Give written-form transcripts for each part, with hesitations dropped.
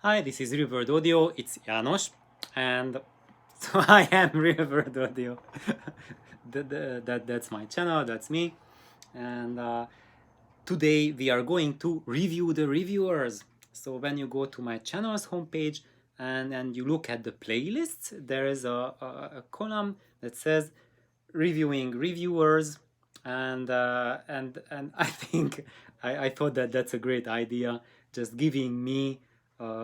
Hi, this is Riverbird Audio. It's János, and so I am Riverbird Audio. That's my channel. That's me. And today we are going to review the reviewers. So when you go to my channel's homepage and you look at the playlists, there is a column that says reviewing reviewers, and I think I thought that that's a great idea, just giving me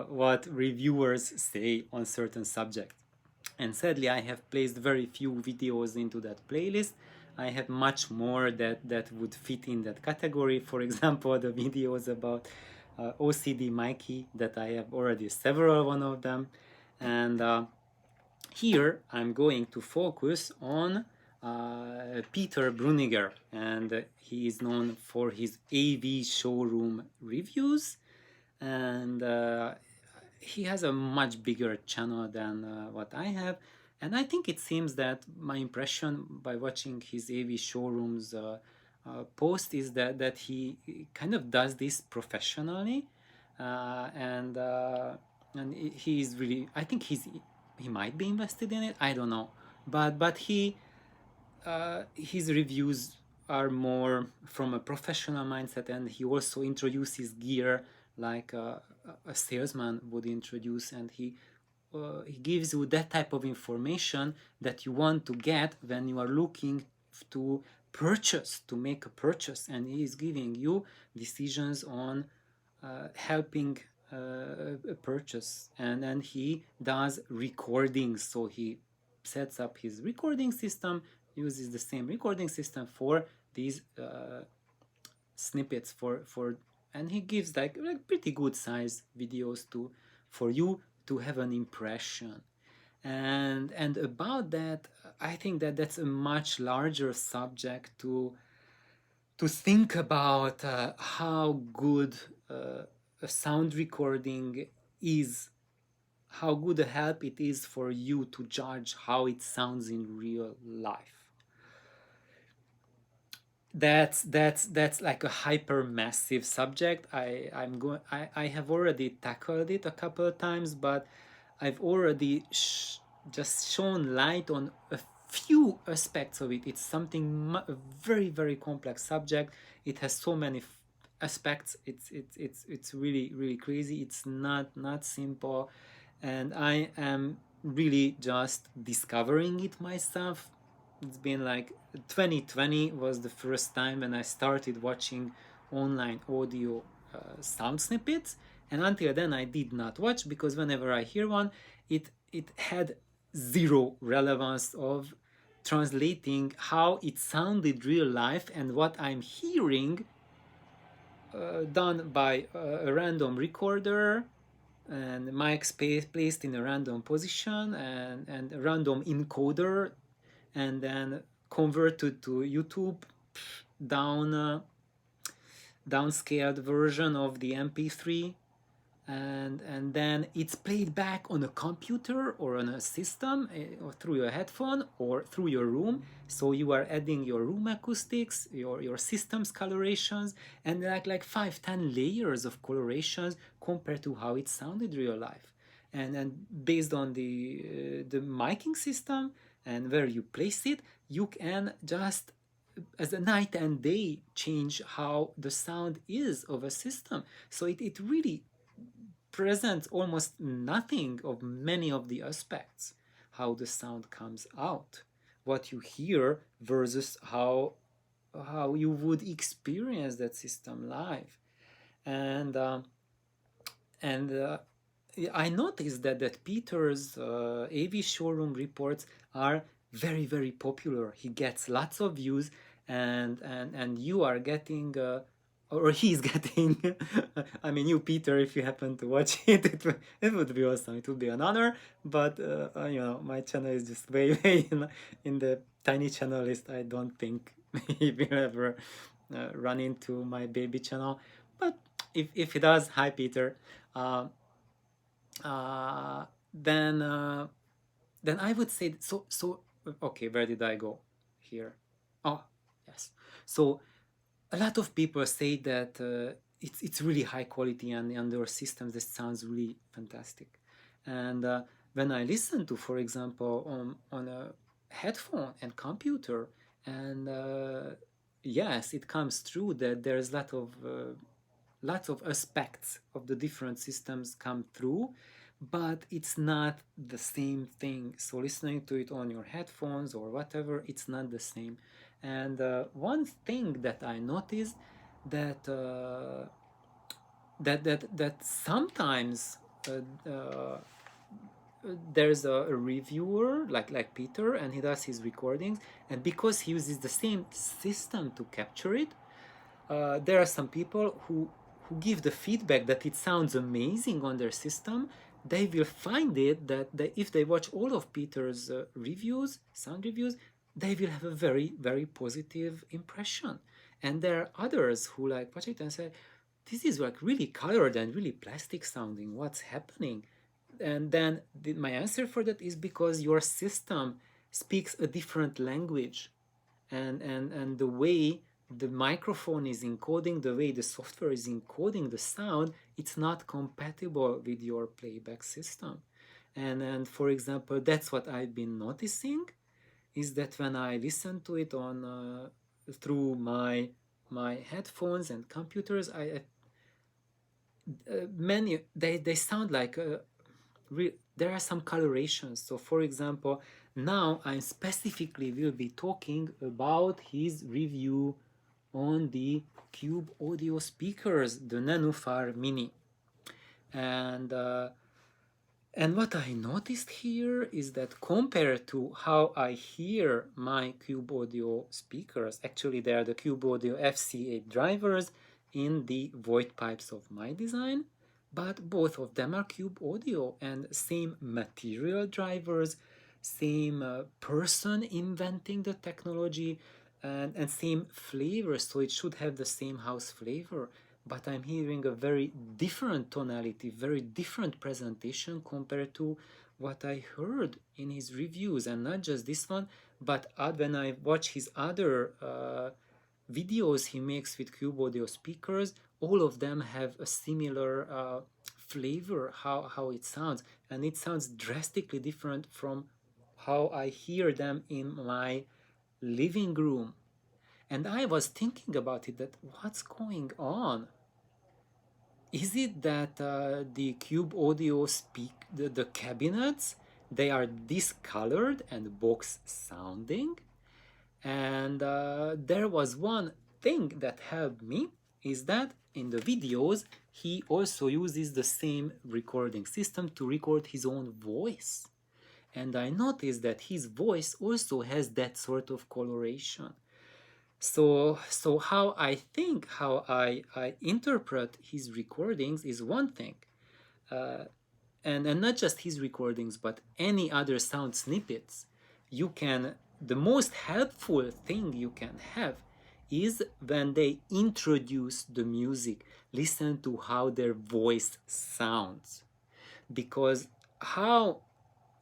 what reviewers say on certain subjects. And sadly, I have placed very few videos into that playlist. I have much more that would fit in that category. For example, the videos about OCD Mikey, that I have already several one of them. And here I'm going to focus on Peter Bruniger, and he is known for his AV showroom reviews, and he has a much bigger channel than what I have. And I think it seems that my impression by watching his AV showrooms post is that he kind of does this professionally, and he is really, I think he might be invested in it, I don't know, but his reviews are more from a professional mindset, and he also introduces gear like a salesman would introduce, and he gives you that type of information that you want to get when you are looking to to make a purchase, and he is giving you decisions on helping a purchase. And then he does recordings, so he sets up his recording system, uses the same recording system for these snippets for and he gives like pretty good size videos to for you to have an impression. And about that, I think that that's a much larger subject to think about how good a sound recording is, how good a help it is for you to judge how it sounds in real life. That's like a hyper massive subject. I have already tackled it a couple of times, but I've already just shown light on a few aspects of it. It's something a very complex subject. It has so many aspects. It's really crazy. It's not simple, and I am really just discovering it myself. It's been like 2020 was the first time when I started watching online audio sound snippets, and until then I did not watch, because whenever I hear one, it had zero relevance of translating how it sounded real life and what I'm hearing done by a random recorder and mics placed in a random position, and a random encoder, and then converted to YouTube down downscaled version of the MP3, and then it's played back on a computer or on a system, or through your headphone or through your room. So you are adding your room acoustics, your system's colorations, and like 5-10 layers of colorations compared to how it sounded real life. And based on the miking system and where you place it, you can just as a night and day change how the sound is of a system. So it really presents almost nothing of many of the aspects, how the sound comes out, what you hear versus how you would experience that system live. And uh, and uh, I noticed that Peter's AV showroom reports are very popular. He gets lots of views, and you are getting or he's getting I mean, you, Peter, if you happen to watch it, it would be awesome. It would be an honor. But my channel is just way in the tiny channel list. I don't think he will ever run into my baby channel. But if he does, hi, Peter. Uh, uh, then then I would say so. Okay, where did I go here? Oh, yes. So a lot of people say that it's really high quality, and there are systems that sounds really fantastic. And when I listen to, for example, on a headphone and computer, and yes, it comes true that there's lots of aspects of the different systems come through, but it's not the same thing. So listening to it on your headphones or whatever, it's not the same. And one thing that I noticed, that that sometimes there's a reviewer like Peter, and he does his recordings, and because he uses the same system to capture it, there are some people who give the feedback that it sounds amazing on their system. They will find it that if they watch all of Peter's reviews, sound reviews, they will have a very, very positive impression. And there are others who like watch it and say, this is like really colored and really plastic sounding. What's happening? And then my answer for that is because your system speaks a different language, and the way the microphone is encoding, the way the software is encoding the sound, it's not compatible with your playback system. And for example, that's what I've been noticing, is that when I listen to it on through my headphones and computers, I many they sound like there are some colorations. So for example, now I specifically will be talking about his review on the Cube Audio speakers, the Nanofar Mini. And what I noticed here is that compared to how I hear my Cube Audio speakers, actually they are the Cube Audio FC8 drivers in the void pipes of my design, but both of them are Cube Audio and same material drivers, same person inventing the technology, and same flavor, so it should have the same house flavor. But I'm hearing a very different tonality, very different presentation compared to what I heard in his reviews. And not just this one, but when I watch his other videos he makes with Cube Audio speakers, all of them have a similar flavor, how it sounds. And it sounds drastically different from how I hear them in my living room. And I was thinking about it, that what's going on? Is it that the Cube Audio the cabinets, they are discolored and box sounding? And there was one thing that helped me, is that in the videos he also uses the same recording system to record his own voice. And I noticed that his voice also has that sort of coloration. So how I interpret his recordings is one thing, and not just his recordings, but any other sound snippets. The most helpful thing you can have is when they introduce the music. Listen to how their voice sounds, because how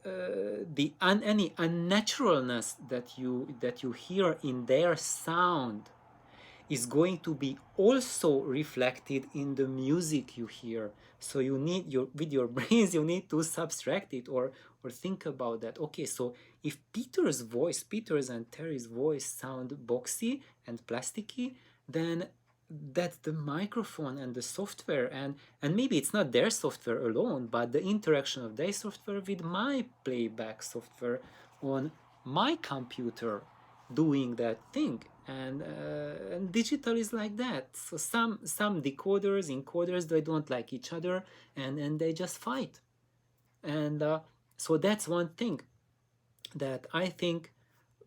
any unnaturalness that you hear in their sound is going to be also reflected in the music you hear. So you need with your brains, you need to subtract it, or think about that. Okay, so if Peter's and Terry's voice sound boxy and plasticky, then that's the microphone and the software, and maybe it's not their software alone, but the interaction of their software with my playback software on my computer doing that thing. And digital is like that. So some encoders, they don't like each other, and they just fight. And so that's one thing that I think,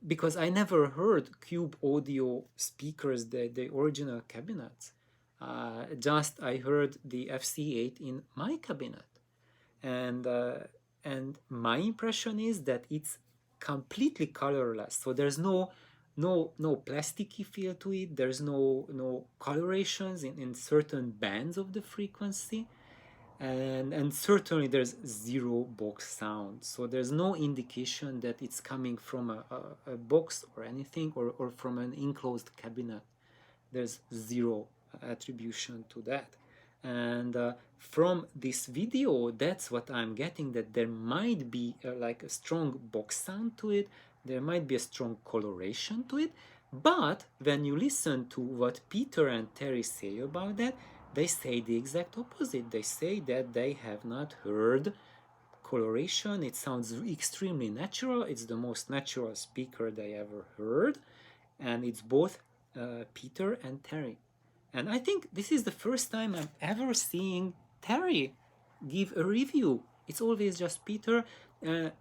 because I never heard Cube Audio speakers, the original cabinets. Just I heard the FC8 in my cabinet, and my impression is that it's completely colorless. So there's no plasticky feel to it. There's no colorations in certain bands of the frequency. And certainly there's zero box sound, so there's no indication that it's coming from a box or anything, or from an enclosed cabinet. There's zero attribution to that. And from this video, that's what I'm getting, that there might be like a strong box sound to it, there might be a strong coloration to it, but when you listen to what Peter and Terry say about that, they say the exact opposite. They say that they have not heard coloration. It sounds extremely natural. It's the most natural speaker they ever heard, and it's both Peter and Terry. And I think this is the first time I'm ever seeing Terry give a review. It's always just Peter, and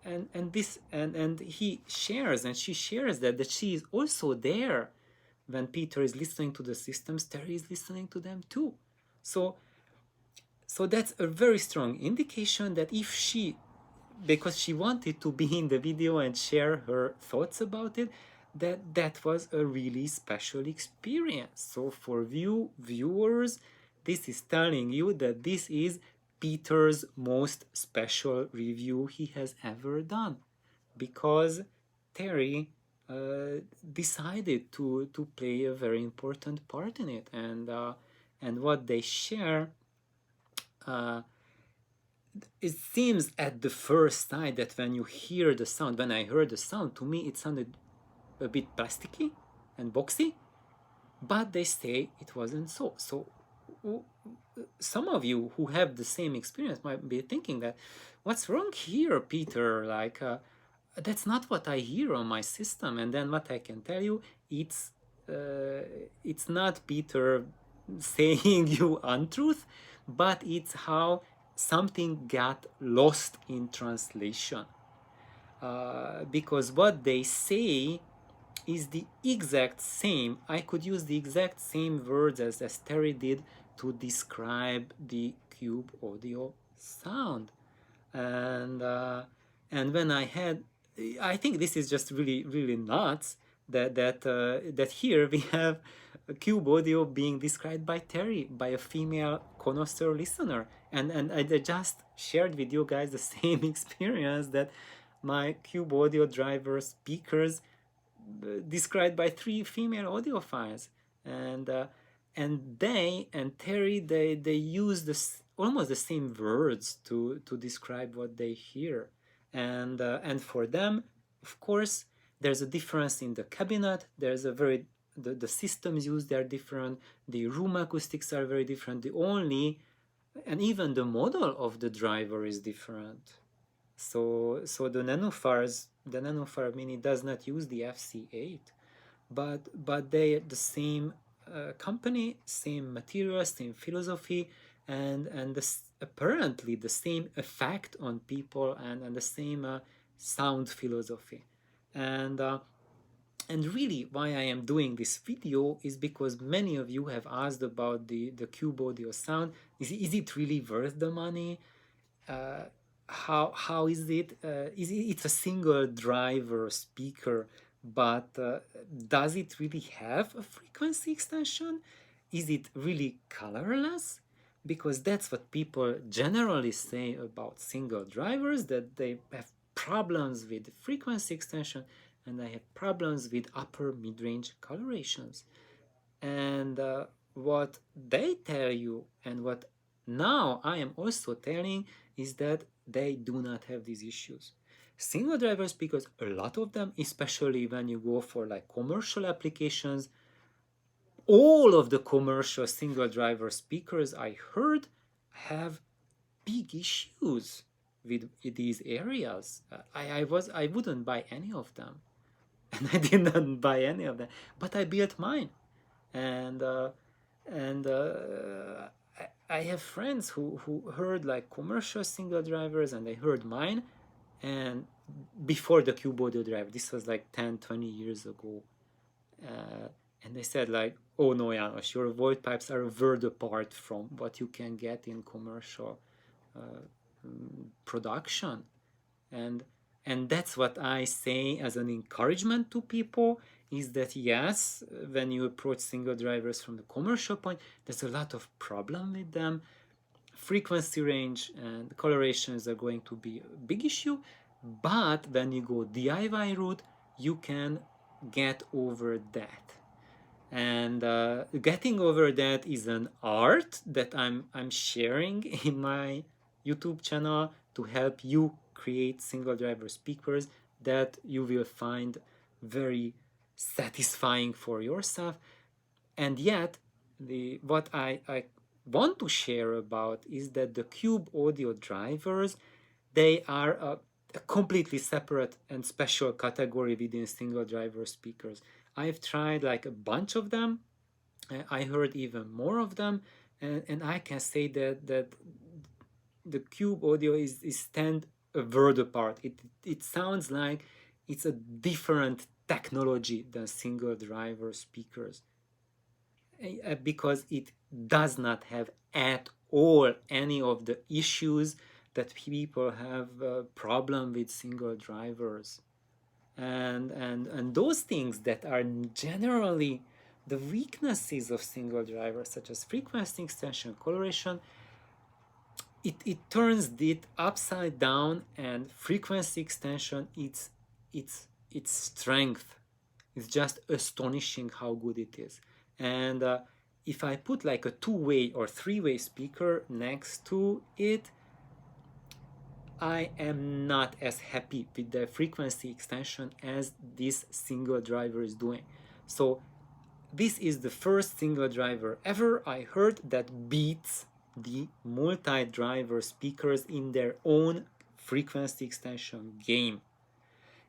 he shares, and she shares that she is also there when Peter is listening to the systems. Terry is listening to them too. So that's a very strong indication that if she, because she wanted to be in the video and share her thoughts about it, that was a really special experience. So for viewers, this is telling you that this is Peter's most special review he has ever done, because Terry decided to play a very important part in it, and what they share, it seems at the first sight that when you hear the sound, when I heard the sound, to me it sounded a bit plasticky and boxy, but they say it wasn't so. So some of you who have the same experience might be thinking that, what's wrong here, Peter? Like, that's not what I hear on my system. And then what I can tell you, it's not Peter saying you untruth, but it's how something got lost in translation. Because what they say is the exact same. I could use the exact same words as Terry did to describe the Cube Audio sound. And when I think this is just really, really nuts that here we have Cube Audio being described by Terry, by a female connoisseur listener. And I just shared with you guys the same experience, that my Cube Audio driver speakers described by 3 female audiophiles, and they and Terry, they use almost the same words to describe what they hear, and for them, of course, there's a difference in the cabinet. There's a very the systems used are different. The room acoustics are very different. And even the model of the driver is different. So the Nanophar Mini does not use the FC8, but they the same company, same material, same philosophy, and apparently the same effect on people, and the same sound philosophy. And really, why I am doing this video is because many of you have asked about the Cube Audio sound. Is it really worth the money? How is it? It's a single driver speaker, but does it really have a frequency extension? Is it really colorless? Because that's what people generally say about single drivers, that they have problems with frequency extension, and I have problems with upper mid-range colorations. And what they tell you, and what now I am also telling, is that they do not have these issues. Single driver speakers, a lot of them, especially when you go for like commercial applications, all of the commercial single driver speakers I heard have big issues with these areas. I wouldn't buy any of them, and I did not buy any of them, but I built mine, and I have friends who heard like commercial single drivers, and they heard mine, and before the Cube Audio driver, this was like 10-20 years ago, and they said like, oh no, János, your void pipes are a world apart from what you can get in commercial production. And that's what I say as an encouragement to people, is that yes, when you approach single drivers from the commercial point, there's a lot of problem with them. Frequency range and colorations are going to be a big issue, but when you go DIY route, you can get over that. And getting over that is an art that I'm sharing in my YouTube channel to help you create single driver speakers that you will find very satisfying for yourself. And yet, what I want to share about is that the Cube audio drivers, they are a completely separate and special category within single driver speakers. I've tried like a bunch of them. I heard even more of them, and I can say that the Cube audio is stand a world apart. It sounds like it's a different technology than single driver speakers, because it does not have at all any of the issues that people have a problem with single drivers, and those things that are generally the weaknesses of single drivers, such as frequency extension, coloration, it turns it upside down, and frequency extension, its strength is just astonishing how good it is. And if I put like a two-way or three-way speaker next to it, I am not as happy with the frequency extension as this single driver is doing. So this is the first single driver ever I heard that beats the multi-driver speakers in their own frequency extension game.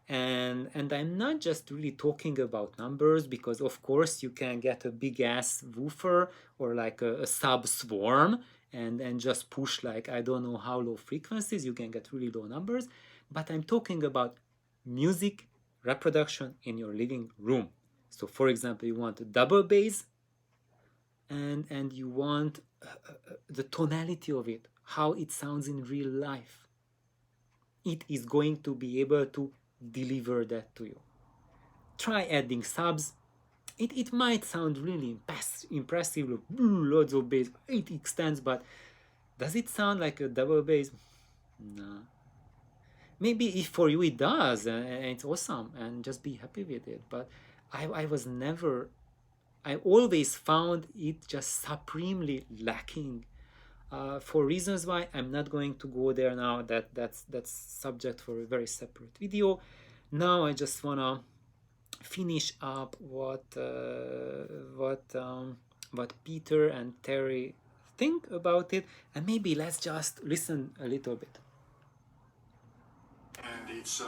And I'm not just really talking about numbers, because of course you can get a big ass woofer or like a sub swarm and just push like I don't know how low frequencies, you can get really low numbers. But I'm talking about music reproduction in your living room. So for example, you want a double bass, and you want the tonality of it, how it sounds in real life. It is going to be able to deliver that to you. Try adding subs. It might sound really impressive, like, loads of bass, it extends, but does it sound like a double bass? No. Maybe if for you it does, and it's awesome, and just be happy with it. But I was never, I always found it just supremely lacking. For reasons why I'm not going to go there now. That's subject for a very separate video. Now I just wanna finish up what Peter and Terry think about it, and maybe let's just listen a little bit. And it's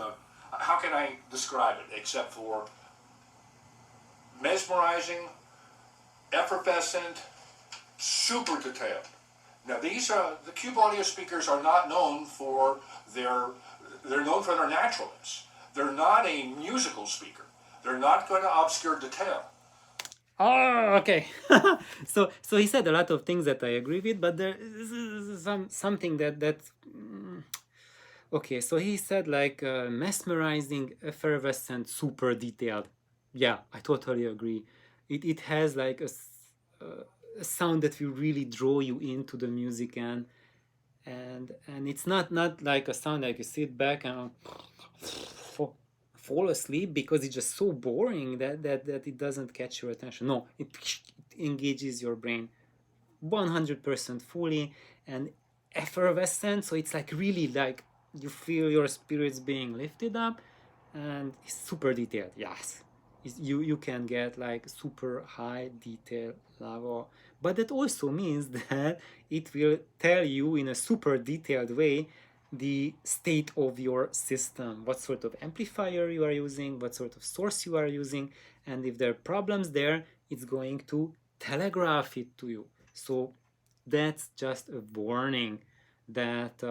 how can I describe it except for mesmerizing, effervescent, super detailed. Now these the Cube audio speakers are not known for they're known for their naturalness. They're not a musical speaker. They're not going to obscure detail. Oh, okay. So he said a lot of things that I agree with, but there is something that okay. So he said like mesmerizing, effervescent, super detailed. Yeah, I totally agree. It has like a sound that will really draw you into the music, and it's not like a sound like you sit back and fall asleep, because it's just so boring that it doesn't catch your attention. No, it engages your brain 100% fully and effervescent. So it's like really like you feel your spirits being lifted up, and it's super detailed. Yes, you can get like super high detail level, but that also means that it will tell you in a super detailed way the state of your system, what sort of amplifier you are using, what sort of source you are using, and if there are problems there, it's going to telegraph it to you. So that's just a warning that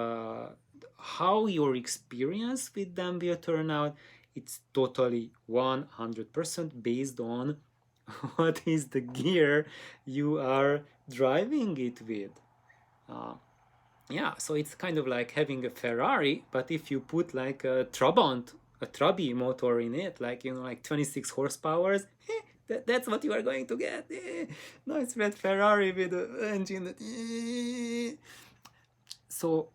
how your experience with them will turn out, it's totally 100% based on what is the gear you are driving it with. Yeah, so it's kind of like having a Ferrari, but if you put like a Trabant, a Trabi motor in it, like, you know, like 26 horsepower, that's what you are going to get. Nice red Ferrari with an engine that. So,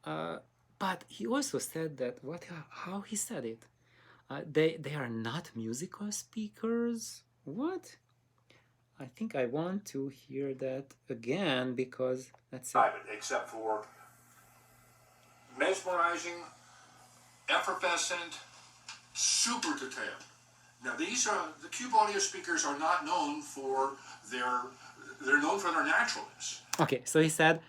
but he also said that how he said it. They are not musical speakers. What? I think I want to hear that again because let's say. Except for mesmerizing, effervescent, super detailed. Now these are the Cube Audio speakers are not known for their they're known for their naturalness. Okay, so he said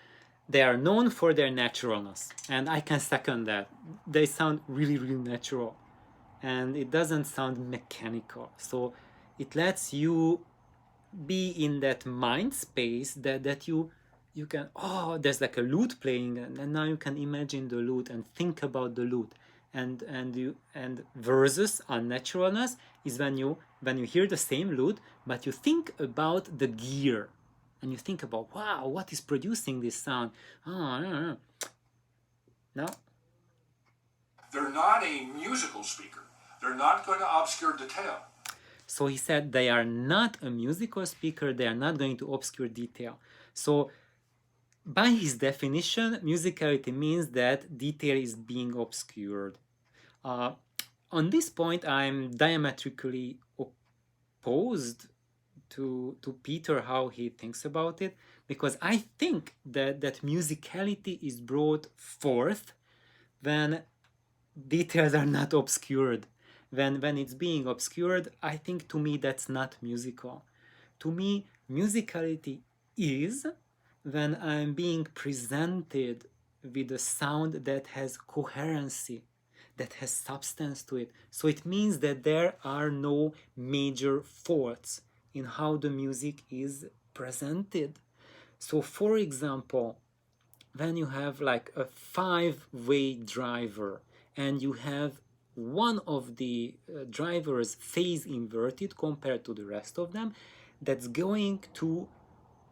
they are known for their naturalness, and I can second that. They sound really, really natural, and it doesn't sound mechanical. So it lets you be in that mind space that you can, oh, there's like a lute playing, and now you can imagine the lute and think about the lute. And versus unnaturalness is when you hear the same lute, but you think about the gear, and you think about, wow, what is producing this sound? Oh, no. They're not a musical speaker. They're not going to obscure detail. So he said they are not a musical speaker, they are not going to obscure detail. So by his definition, musicality means that detail is being obscured. On this point, I'm diametrically opposed to Peter, how he thinks about it, because I think that musicality is brought forth when details are not obscured. When it's being obscured, I think, to me, that's not musical. To me, musicality is when I'm being presented with a sound that has coherency, that has substance to it. So it means that there are no major faults in how the music is presented. So, for example, when you have like a 5-way driver and you have one of the drivers phase inverted compared to the rest of them, that's going to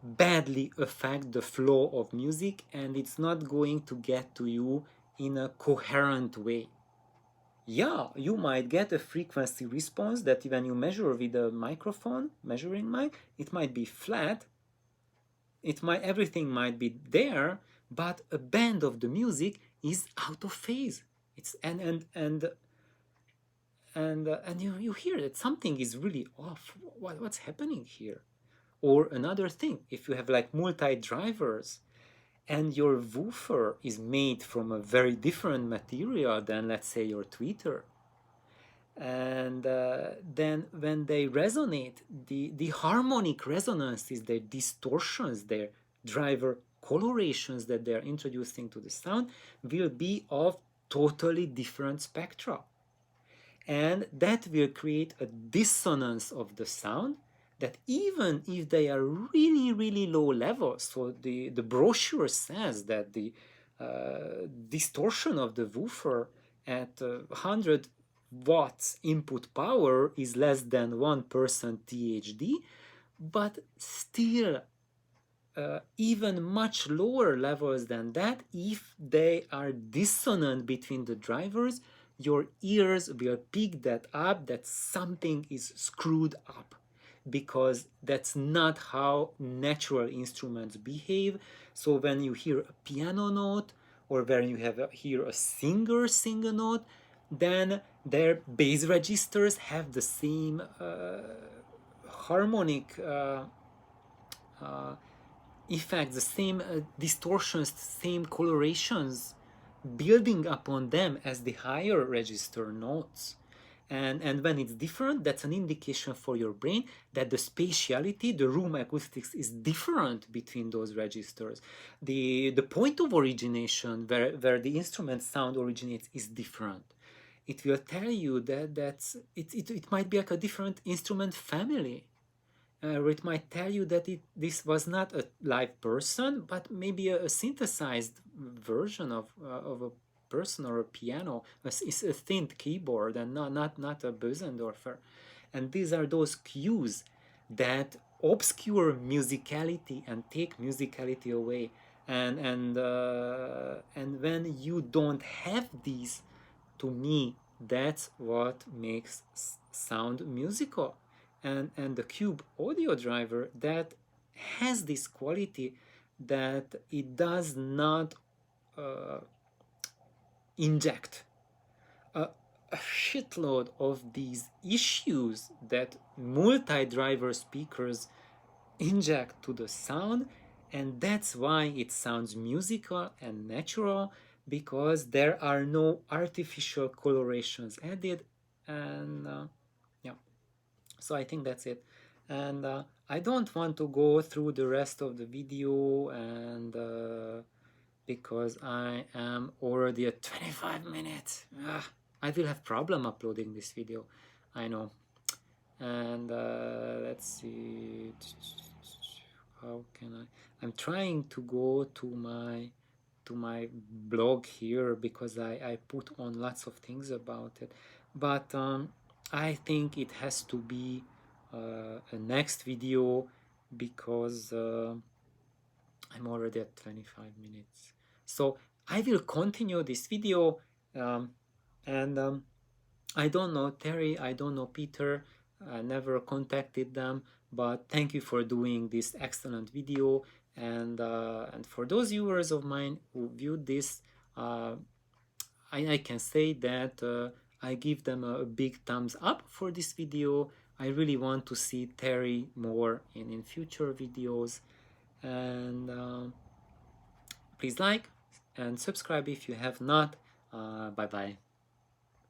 badly affect the flow of music, and it's not going to get to you in a coherent way. Yeah, you might get a frequency response that when you measure with a microphone, measuring mic, it might be flat, everything might be there, but a band of the music is out of phase. It's and you hear that something is really off. What's happening here? Or another thing, if you have like multi drivers and your woofer is made from a very different material than, let's say, your tweeter, and then when they resonate, the harmonic resonances, their distortions, their driver colorations that they're introducing to the sound will be of totally different spectra, and that will create a dissonance of the sound that even if they are really, really low levels, so the brochure says that the distortion of the woofer at 100 watts input power is less than 1% THD, but still even much lower levels than that, if they are dissonant between the drivers, your ears will pick that up, that something is screwed up, because that's not how natural instruments behave. So when you hear a piano note, or when you hear a singer sing a note, then their bass registers have the same harmonic effects, the same distortions, same colorations building upon them as the higher register notes. And when it's different, that's an indication for your brain that the spatiality, the room acoustics, is different between those registers. The point of origination, where the instrument sound originates, is different. It will tell you that it might be like a different instrument family. Or it might tell you that this was not a live person, but maybe a synthesized version of a person or a piano. It's a thin keyboard and not a Bösendorfer. And these are those cues that obscure musicality and take musicality away. And when you don't have these, to me, that's what makes sound musical. And the Cube audio driver, that has this quality that it does not inject a shitload of these issues that multi-driver speakers inject to the sound, and that's why it sounds musical and natural, because there are no artificial colorations added. And yeah, so I think that's it. And I don't want to go through the rest of the video, and because I am already at 25 minutes. I will have problem uploading this video, I know. And let's see, how can I'm trying to go to my blog here, because I put on lots of things about it, but I think it has to be a next video, because I'm already at 25 minutes. So I will continue this video, and I don't know Terry, I don't know Peter, I never contacted them, but thank you for doing this excellent video. And for those viewers of mine who viewed this, I can say that I give them a big thumbs up for this video. I really want to see Terry more in future videos. And please like and subscribe if you have not. Bye bye.